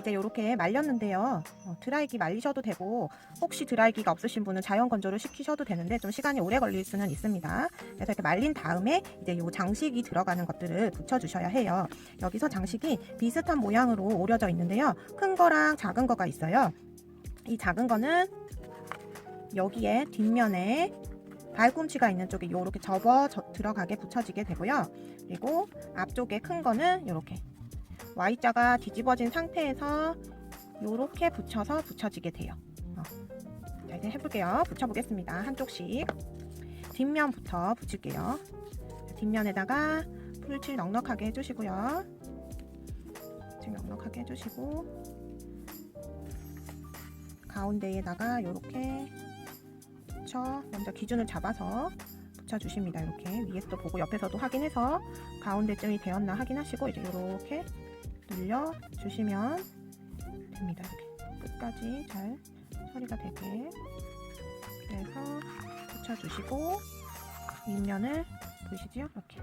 이제 이렇게 말렸는데요. 드라이기 말리셔도 되고 혹시 드라이기가 없으신 분은 자연 건조를 시키셔도 되는데 좀 시간이 오래 걸릴 수는 있습니다. 그래서 이렇게 말린 다음에 이제 이 장식이 들어가는 것들을 붙여주셔야 해요. 여기서 장식이 비슷한 모양으로 오려져 있는데요. 큰 거랑 작은 거가 있어요. 이 작은 거는 여기에 뒷면에 발꿈치가 있는 쪽에 이렇게 접어 들어가게 붙여지게 되고요. 그리고 앞쪽에 큰 거는 이렇게 Y자가 뒤집어진 상태에서 이렇게 붙여서 붙여지게 돼요. 자, 이제 해볼게요. 붙여보겠습니다. 한쪽씩 뒷면부터 붙일게요. 뒷면에다가 풀칠 넉넉하게 해주시고요. 넉넉하게 해주시고 가운데에다가 이렇게 먼저 기준을 잡아서 붙여주십니다. 이렇게 위에서도 보고 옆에서도 확인해서 가운데쯤이 되었나 확인하시고 이제 이렇게 눌려주시면 됩니다. 이렇게 끝까지 잘 처리가 되게. 그래서 붙여주시고 윗면을 보이시죠? 이렇게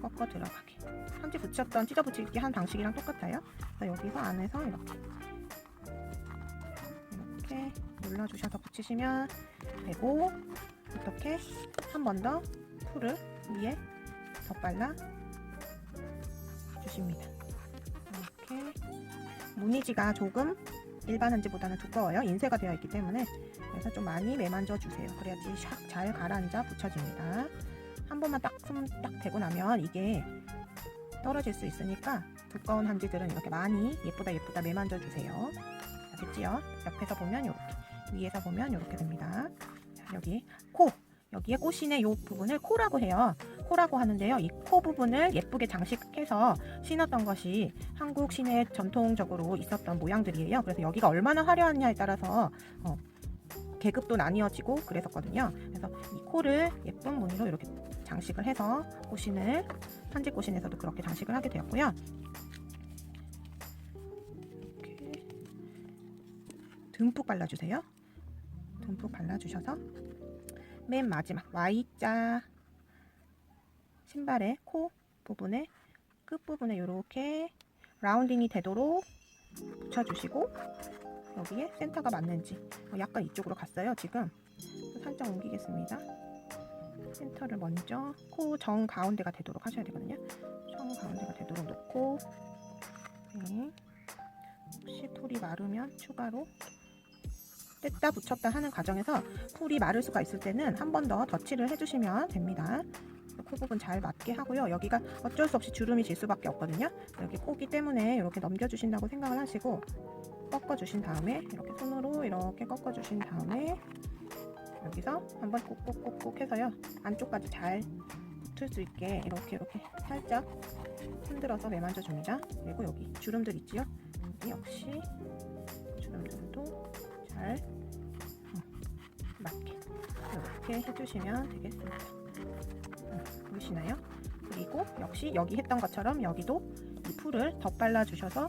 꺾어 들어가게. 한지 붙였던 찢어 붙이기 한 방식이랑 똑같아요. 그래서 여기서 안에서 이렇게 눌러주셔서 붙이시면 되고, 이렇게 한 번 더 풀을 위에 덧발라 주십니다. 이렇게 무늬지가 조금 일반 한지보다는 두꺼워요. 인쇄가 되어 있기 때문에. 그래서 좀 많이 매만져 주세요. 그래야지 샥 잘 가라앉아 붙여집니다. 한 번만 손 딱 대고 나면 이게 떨어질 수 있으니까 두꺼운 한지들은 이렇게 많이 예쁘다 매만져 주세요. 됐지요? 옆에서 보면 이렇게, 위에서 보면 이렇게 됩니다. 자, 여기 코, 여기에 꽃신의 이 부분을 코라고 해요. 코라고 하는데요. 이 코 부분을 예쁘게 장식해서 신었던 것이 한국 시내에 전통적으로 있었던 모양들이에요. 그래서 여기가 얼마나 화려하냐에 따라서 계급도 나뉘어지고 그랬었거든요. 그래서 이 코를 예쁜 무늬로 이렇게 장식을 해서 꽃신을, 한지 꽃신에서도 그렇게 장식을 하게 되었고요. 듬뿍 발라주세요. 듬뿍 발라주셔서 맨 마지막 Y자 신발의 코 부분에 끝부분에 이렇게 라운딩이 되도록 붙여주시고, 여기에 센터가 맞는지 약간 이쪽으로 갔어요. 지금 살짝 옮기겠습니다. 센터를 먼저 코 정 가운데가 되도록 하셔야 되거든요. 정 가운데가 되도록 놓고, 혹시 풀이 마르면 추가로 뗐다 붙였다 하는 과정에서 풀이 마를 수가 있을 때는 한 번 더 덧칠을 해주시면 됩니다. 코 부분 잘 맞게 하고요. 여기가 어쩔 수 없이 주름이 질 수밖에 없거든요. 여기 코기 때문에 이렇게 넘겨주신다고 생각을 하시고 꺾어주신 다음에 이렇게 손으로 이렇게 꺾어주신 다음에 여기서 한번 꼭꼭꼭꼭 해서요. 안쪽까지 잘 붙을 수 있게 이렇게 살짝 흔들어서 매만져 줍니다. 그리고 여기 주름들 있지요? 여기 역시 주름들도 잘 맞게 이렇게 해주시면 되겠습니다. 보이시나요? 그리고 역시 여기 했던 것처럼 여기도 이 풀을 덧발라 주셔서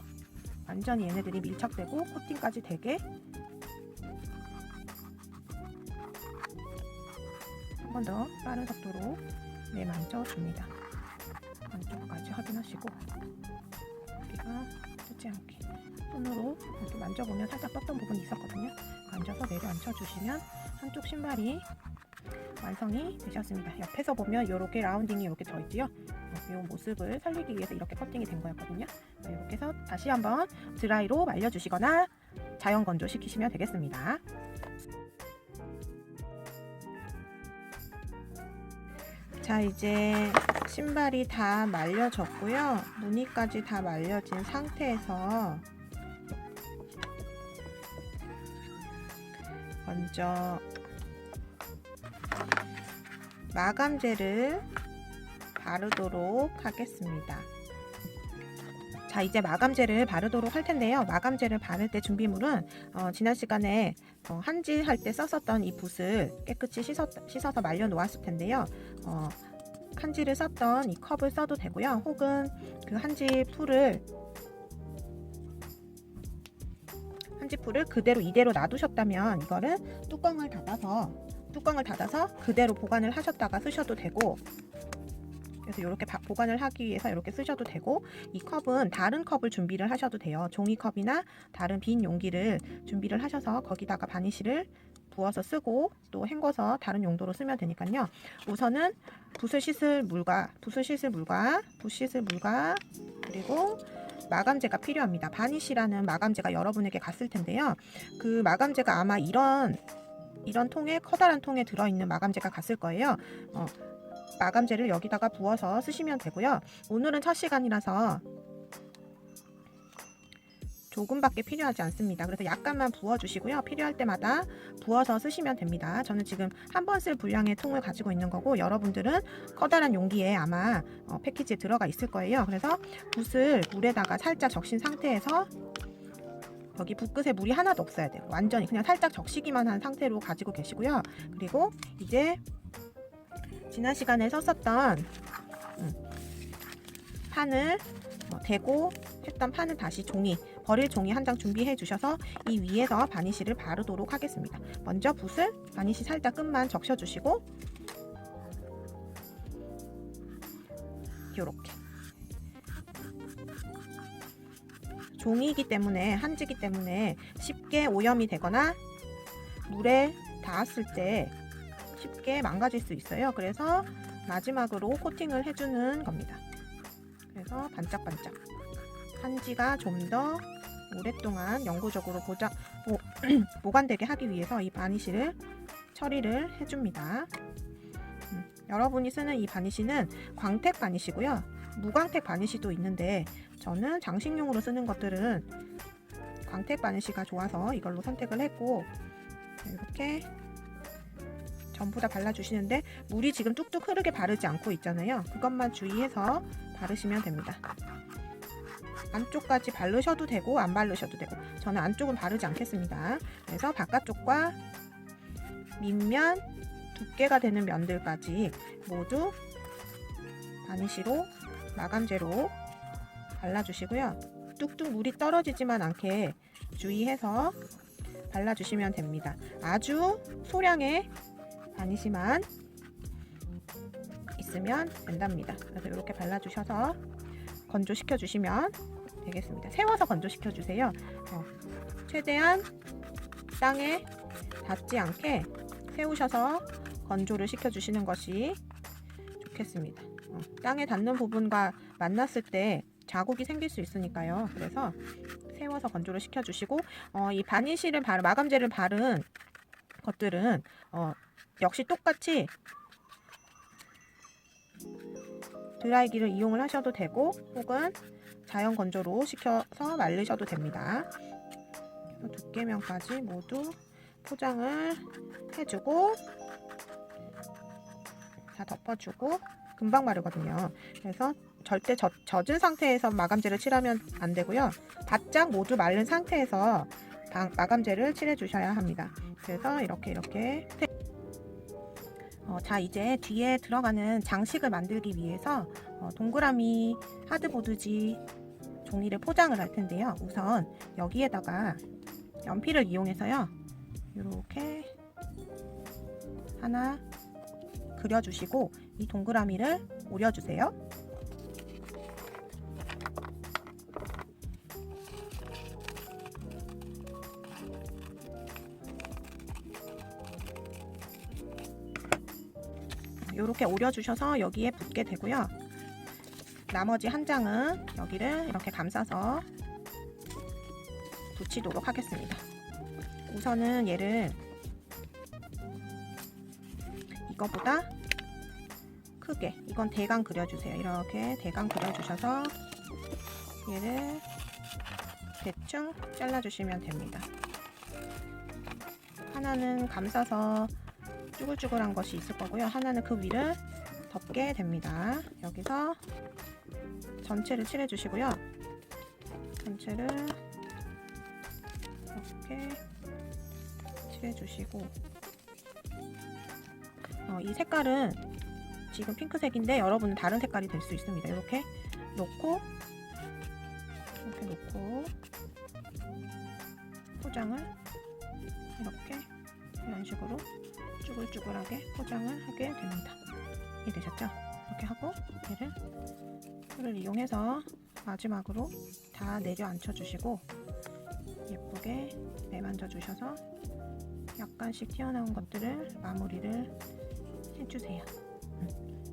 완전히 얘네들이 밀착되고 코팅까지 되게 한 번 더 빠른 속도로 매만져 줍니다. 안쪽까지 확인하시고 여기가 뜨지 않게 손으로 이렇게 만져보면 살짝 떴던 부분이 있었거든요. 앉아서 내려앉혀 주시면 한쪽 신발이 완성이 되셨습니다. 옆에서 보면 이렇게 라운딩이 이렇게 져 있지요. 이 모습을 살리기 위해서 이렇게 커팅이 된 거였거든요. 이렇게 해서 다시 한번 드라이로 말려주시거나 자연 건조 시키시면 되겠습니다. 자, 이제 신발이 다 말려졌고요. 무늬까지 다 말려진 상태에서 먼저 마감제를 바르도록 하겠습니다. 자, 이제 마감제를 바르도록 할 텐데요. 마감제를 바를 때 준비물은 지난 시간에 한지 할 때 썼었던 이 붓을 깨끗이 씻어서 말려 놓았을 텐데요. 한지를 썼던 이 컵을 써도 되고요. 혹은 그 한지 풀을 그대로 이대로 놔두셨다면 이거를 뚜껑을 닫아서 그대로 보관을 하셨다가 쓰셔도 되고, 그래서 이렇게 보관을 하기 위해서 이렇게 쓰셔도 되고, 이 컵은 다른 컵을 준비를 하셔도 돼요. 종이컵이나 다른 빈 용기를 준비를 하셔서 거기다가 바니쉬를 부어서 쓰고 또 헹궈서 다른 용도로 쓰면 되니까요. 우선은 붓을 씻을 물과 그리고 마감제가 필요합니다. 바니쉬라는 마감제가 여러분에게 갔을 텐데요. 그 마감제가 아마 이런 통에, 커다란 통에 들어있는 마감제가 갔을 거예요. 마감제를 여기다가 부어서 쓰시면 되고요. 오늘은 첫 시간이라서 조금밖에 필요하지 않습니다. 그래서 약간만 부어주시고요. 필요할 때마다 부어서 쓰시면 됩니다. 저는 지금 한 번 쓸 분량의 통을 가지고 있는 거고, 여러분들은 커다란 용기에 아마 패키지에 들어가 있을 거예요. 그래서 붓을 물에다가 살짝 적신 상태에서, 여기 붓끝에 물이 하나도 없어야 돼요. 완전히 그냥 살짝 적시기만 한 상태로 가지고 계시고요. 그리고 이제 지난 시간에 썼었던 판을 대고 했던 판을 다시 버릴 종이 한 장 준비해 주셔서 이 위에서 바니쉬를 바르도록 하겠습니다. 먼저 붓을 바니쉬 살짝 끝만 적셔 주시고, 이렇게 종이기 때문에, 한지기 때문에 쉽게 오염이 되거나 물에 닿았을 때 쉽게 망가질 수 있어요. 그래서 마지막으로 코팅을 해주는 겁니다. 그래서 반짝반짝 한지가 좀 더 오랫동안 영구적으로 보관되게 하기 위해서 이 바니쉬를 처리를 해줍니다. 여러분이 쓰는 이 바니쉬는 광택 바니쉬고요. 무광택 바니쉬도 있는데 저는 장식용으로 쓰는 것들은 광택 바니쉬가 좋아서 이걸로 선택을 했고, 이렇게 전부 다 발라주시는데 물이 지금 뚝뚝 흐르게 바르지 않고 있잖아요. 그것만 주의해서 바르시면 됩니다. 안쪽까지 바르셔도 되고 안 바르셔도 되고, 저는 안쪽은 바르지 않겠습니다. 그래서 바깥쪽과 밑면 두께가 되는 면들까지 모두 바니쉬로, 마감제로 발라주시고요. 뚝뚝 물이 떨어지지만 않게 주의해서 발라주시면 됩니다. 아주 소량의 바니쉬만 있으면 된답니다. 그래서 이렇게 발라주셔서 건조시켜 주시면 되겠습니다. 세워서 건조시켜 주세요. 최대한 땅에 닿지 않게 세우셔서 건조를 시켜 주시는 것이 좋겠습니다. 땅에 닿는 부분과 만났을 때 자국이 생길 수 있으니까요. 그래서 세워서 건조를 시켜 주시고, 이 바니쉬를 마감제를 바른 것들은 역시 똑같이 드라이기를 이용을 하셔도 되고, 혹은 자연 건조로 시켜서 말리셔도 됩니다. 두께면까지 모두 포장을 해주고 다 덮어주고, 금방 마르거든요. 그래서 절대 젖은 상태에서 마감제를 칠하면 안 되고요. 바짝 모두 마른 상태에서 마감제를 칠해 주셔야 합니다. 그래서 이렇게 자, 이제 뒤에 들어가는 장식을 만들기 위해서 동그라미 하드보드지 종이를 포장을 할 텐데요. 우선 여기에다가 연필을 이용해서요, 이렇게 하나 그려주시고 이 동그라미를 오려주세요. 이렇게 오려주셔서 여기에 붙게 되고요. 나머지 한 장은 여기를 이렇게 감싸서 붙이도록 하겠습니다. 우선은 얘를 이거보다 크게, 이건 대강 그려주세요. 이렇게 대강 그려주셔서 얘를 대충 잘라주시면 됩니다. 하나는 감싸서 쭈글쭈글한 것이 있을 거고요. 하나는 그 위를 덮게 됩니다. 여기서 전체를 칠해주시고요. 전체를 이렇게 칠해주시고, 이 색깔은 지금 핑크색인데 여러분은 다른 색깔이 될 수 있습니다. 이렇게 놓고 포장을 이런 식으로 쭈글쭈글하게 포장을 하게 됩니다. 이해되셨죠? 이렇게 하고 얘를 풀을 이용해서 마지막으로 다 내려앉혀 주시고 예쁘게 매만져 주셔서 약간씩 튀어나온 것들을 마무리를 해주세요.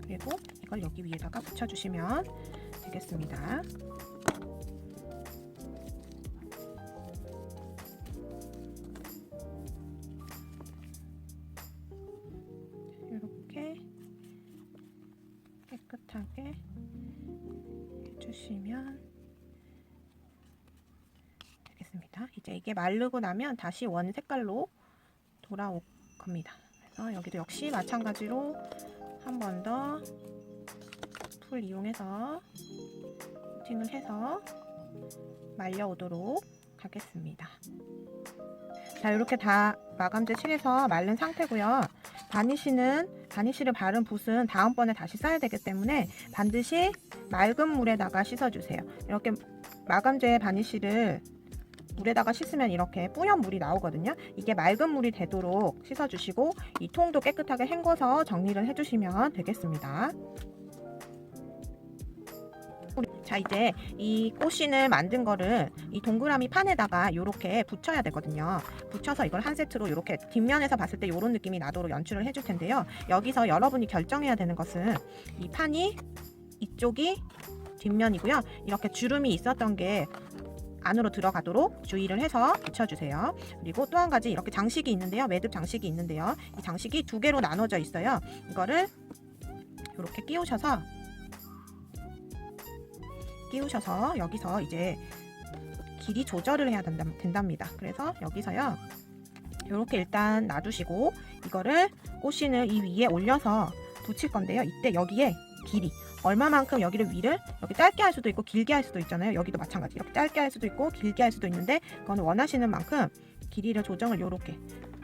그리고 이걸 여기 위에다가 붙여주시면 되겠습니다. 이렇게 깨끗하게 해주시면 되겠습니다. 이제 이게 마르고 나면 다시 원 색깔로 돌아올 겁니다. 그래서 여기도 역시 마찬가지로 한 번 더 풀 이용해서 코팅을 해서 말려오도록 하겠습니다. 자, 이렇게 다 마감재 칠해서 마른 상태고요. 바니쉬를 바른 붓은 다음번에 다시 써야 되기 때문에 반드시 맑은 물에다가 씻어주세요. 이렇게 마감재 바니쉬를 물에다가 씻으면 이렇게 뿌연 물이 나오거든요. 이게 맑은 물이 되도록 씻어주시고 이 통도 깨끗하게 헹궈서 정리를 해주시면 되겠습니다. 자, 이제 이 꽃신을 만든 거를 이 동그라미 판에다가 이렇게 붙여야 되거든요. 붙여서 이걸 한 세트로 이렇게 뒷면에서 봤을 때 이런 느낌이 나도록 연출을 해줄 텐데요. 여기서 여러분이 결정해야 되는 것은 이 판이 이쪽이 뒷면이고요. 이렇게 주름이 있었던 게 안으로 들어가도록 주의를 해서 붙여주세요. 그리고 또 한 가지 이렇게 장식이 있는데요. 매듭 장식이 있는데요. 이 장식이 두 개로 나눠져 있어요. 이거를 이렇게 끼우셔서 여기서 이제 길이 조절을 해야 된답니다. 그래서 여기서요. 이렇게 일단 놔두시고 이거를 꽃신을 이 위에 올려서 붙일 건데요. 이때 여기에 길이 얼마만큼 여기를 위를 이렇게 짧게 할 수도 있고 길게 할 수도 있잖아요. 여기도 마찬가지 이렇게 짧게 할 수도 있고 길게 할 수도 있는데 그거는 원하시는 만큼 길이를 조정을 이렇게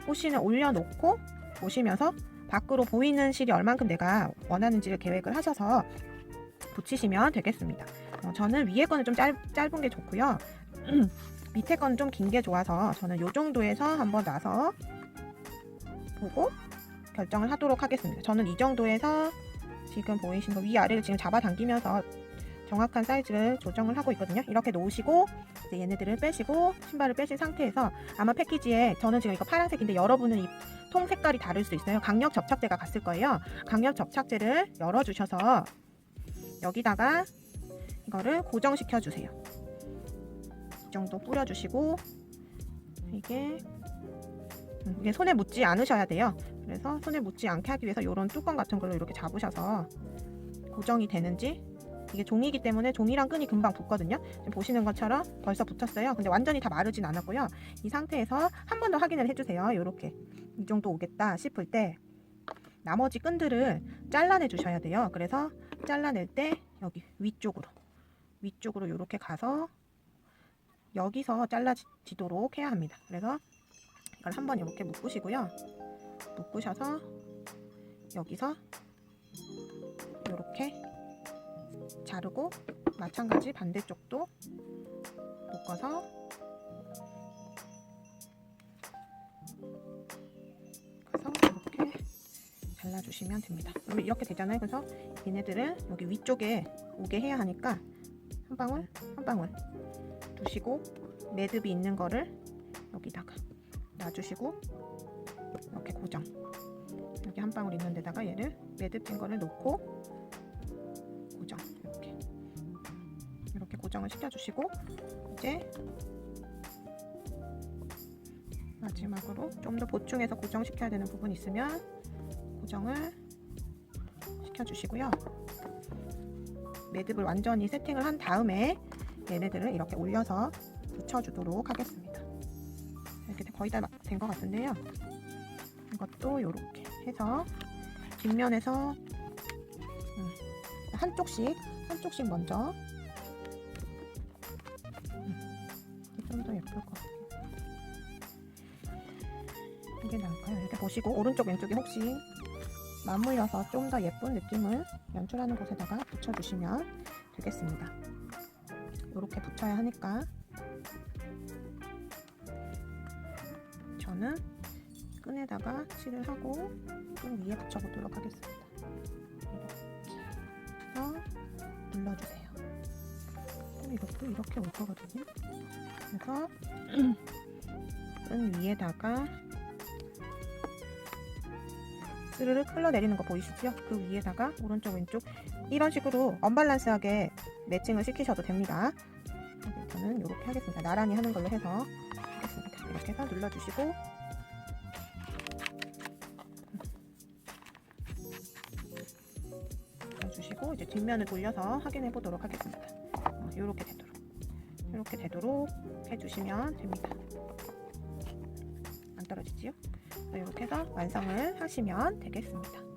꽃신을 올려놓고 보시면서 밖으로 보이는 실이 얼만큼 내가 원하는지를 계획을 하셔서 붙이시면 되겠습니다. 저는 위에 거는 좀 짧은 게 좋고요. 밑에 거는 좀 긴 게 좋아서 저는 이 정도에서 한번 놔서 보고 결정을 하도록 하겠습니다. 저는 이 정도에서 지금 보이신 거 위아래를 지금 잡아당기면서 정확한 사이즈를 조정을 하고 있거든요. 이렇게 놓으시고 이제 얘네들을 빼시고 신발을 빼신 상태에서 아마 패키지에 저는 지금 이거 파란색인데 여러분은 이 통 색깔이 다를 수 있어요. 강력 접착제가 갔을 거예요. 강력 접착제를 열어주셔서 여기다가 이거를 고정시켜 주세요. 이 정도 뿌려주시고 이게 손에 묻지 않으셔야 돼요. 그래서 손에 묻지 않게 하기 위해서 이런 뚜껑 같은 걸로 이렇게 잡으셔서 고정이 되는지 이게 종이기 때문에 종이랑 끈이 금방 붙거든요. 지금 보시는 것처럼 벌써 붙었어요. 근데 완전히 다 마르진 않았고요. 이 상태에서 한 번 더 확인을 해주세요. 이렇게 이 정도 오겠다 싶을 때 나머지 끈들을 잘라내 주셔야 돼요. 그래서 잘라낼 때 여기 위쪽으로 이렇게 가서 여기서 잘라지도록 해야 합니다. 그래서 이걸 한번 이렇게 묶으시고요. 묶으셔서 여기서 이렇게 자르고 마찬가지 반대쪽도 묶어서 이렇게 잘라주시면 됩니다. 그러면 이렇게 되잖아요. 그래서 얘네들을 여기 위쪽에 오게 해야 하니까 한 방울 한 방울 두시고 매듭이 있는 거를 여기다가 놔주시고 이렇게 고정, 여기 한 방울 있는 데다가 얘를 매듭된 거를 놓고 고정, 이렇게 고정을 시켜주시고 이제 마지막으로 좀 더 보충해서 고정시켜야 되는 부분이 있으면 고정을 시켜주시고요. 매듭을 완전히 세팅을 한 다음에 얘네들을 이렇게 올려서 붙여주도록 하겠습니다. 이렇게 거의 다 된 것 같은데요. 이것도 이렇게 해서 뒷면에서 한쪽씩 먼저 좀 더 예쁠 것 같아요. 이게 나을까요? 이렇게 보시고 오른쪽 왼쪽에 혹시 맞물려서 좀 더 예쁜 느낌을 연출하는 곳에다가 붙여주시면 되겠습니다. 이렇게 붙여야 하니까 저는 끈에다가 칠을 하고 또 위에 붙여보도록 하겠습니다. 이렇게. 눌러주세요. 이것도 이렇게 올 거거든요. 그래서 끈 위에다가 스르륵 흘러내리는 거 보이시죠? 그 위에다가 오른쪽 왼쪽 이런 식으로 언밸런스하게 매칭을 시키셔도 됩니다. 저는 이렇게 하겠습니다. 나란히 하는 걸로 해서 하겠습니다. 이렇게 해서 눌러주시고 눌러주시고 이제 뒷면을 돌려서 확인해 보도록 하겠습니다. 이렇게 되도록 해주시면 됩니다. 안 떨어지지요? 이렇게 해서 완성을 하시면 되겠습니다.